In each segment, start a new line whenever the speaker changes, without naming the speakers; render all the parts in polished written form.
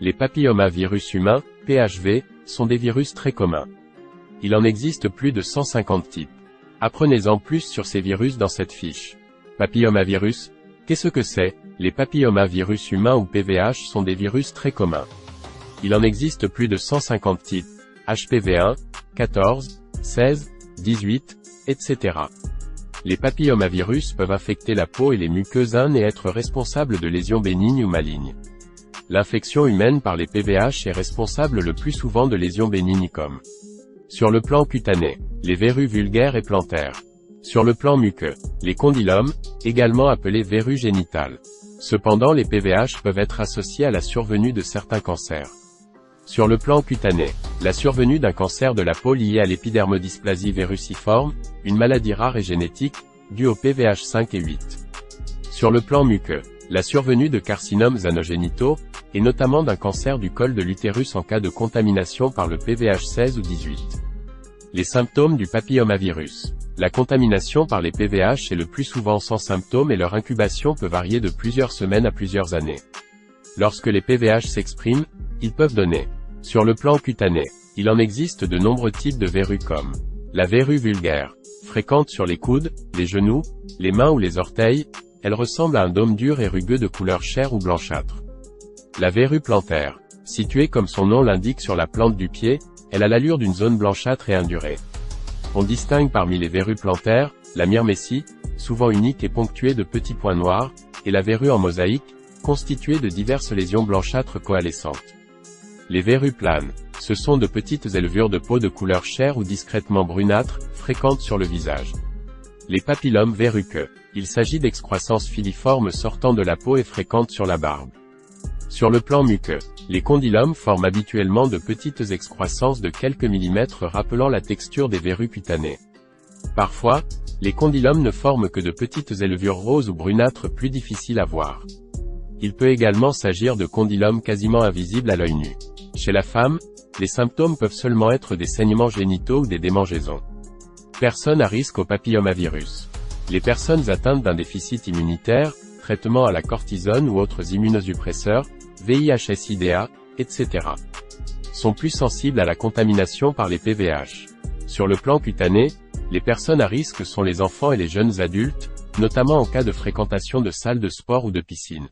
Les papillomavirus humains, PHV, sont des virus très communs. Il en existe plus de 150 types. Apprenez-en plus sur ces virus dans cette fiche. Papillomavirus, qu'est-ce que c'est? Les papillomavirus humains ou PVH sont des virus très communs. Il en existe plus de 150 types, HPV1, 14, 16, 18, etc. Les papillomavirus peuvent infecter la peau et les muqueuses et être responsables de lésions bénignes ou malignes. L'infection humaine par les PVH est responsable le plus souvent de lésions bénignes comme sur le plan cutané, les verrues vulgaires et plantaires. Sur le plan muqueux, les condylomes, également appelés verrues génitales. Cependant les PVH peuvent être associés à la survenue de certains cancers. Sur le plan cutané, la survenue d'un cancer de la peau lié à l'épidermodysplasie verruciforme, une maladie rare et génétique, due au PVH 5 et 8. Sur le plan muqueux, la survenue de carcinomes anogénitaux, et notamment d'un cancer du col de l'utérus en cas de contamination par le PVH 16 ou 18. Les symptômes du papillomavirus. La contamination par les PVH est le plus souvent sans symptômes et leur incubation peut varier de plusieurs semaines à plusieurs années. Lorsque les PVH s'expriment, ils peuvent donner. Sur le plan cutané, il en existe de nombreux types de verrues comme la verrue vulgaire, fréquente sur les coudes, les genoux, les mains ou les orteils, elle ressemble à un dôme dur et rugueux de couleur chair ou blanchâtre. La verrue plantaire, située comme son nom l'indique sur la plante du pied, elle a l'allure d'une zone blanchâtre et indurée. On distingue parmi les verrues plantaires, la myrmécie, souvent unique et ponctuée de petits points noirs, et la verrue en mosaïque, constituée de diverses lésions blanchâtres coalescentes. Les verrues planes, ce sont de petites élevures de peau de couleur chair ou discrètement brunâtre, fréquentes sur le visage. Les papillomes verruqueux, il s'agit d'excroissances filiformes sortant de la peau et fréquentes sur la barbe. Sur le plan muqueux, les condylomes forment habituellement de petites excroissances de quelques millimètres rappelant la texture des verrues cutanées. Parfois, les condylomes ne forment que de petites élevures roses ou brunâtres plus difficiles à voir. Il peut également s'agir de condylomes quasiment invisibles à l'œil nu. Chez la femme, les symptômes peuvent seulement être des saignements génitaux ou des démangeaisons. Personnes à risque au papillomavirus. Les personnes atteintes d'un déficit immunitaire, traitement à la cortisone ou autres immunosuppresseurs, VIH/SIDA, etc. sont plus sensibles à la contamination par les PVH. Sur le plan cutané, les personnes à risque sont les enfants et les jeunes adultes, notamment en cas de fréquentation de salles de sport ou de piscine.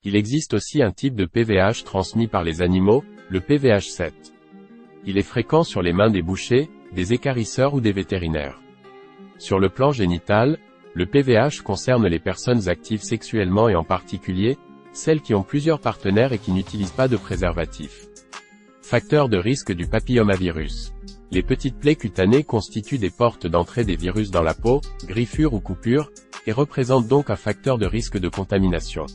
Il existe aussi un type de PVH transmis par les animaux, le PVH 7. Il est fréquent sur les mains des bouchers, des équarrisseurs ou des vétérinaires. Sur le plan génital, le PVH concerne les personnes actives sexuellement et en particulier, celles qui ont plusieurs partenaires et qui n'utilisent pas de préservatif. Facteur de risque du papillomavirus. Les petites plaies cutanées constituent des portes d'entrée des virus dans la peau, griffures ou coupures, et représentent donc un facteur de risque de contamination.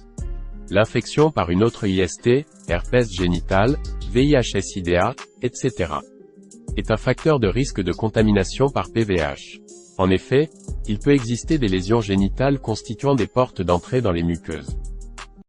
L'infection par une autre IST, herpès génital, VIH/SIDA, etc. est un facteur de risque de contamination par PVH. En effet, il peut exister des lésions génitales constituant des portes d'entrée dans les muqueuses.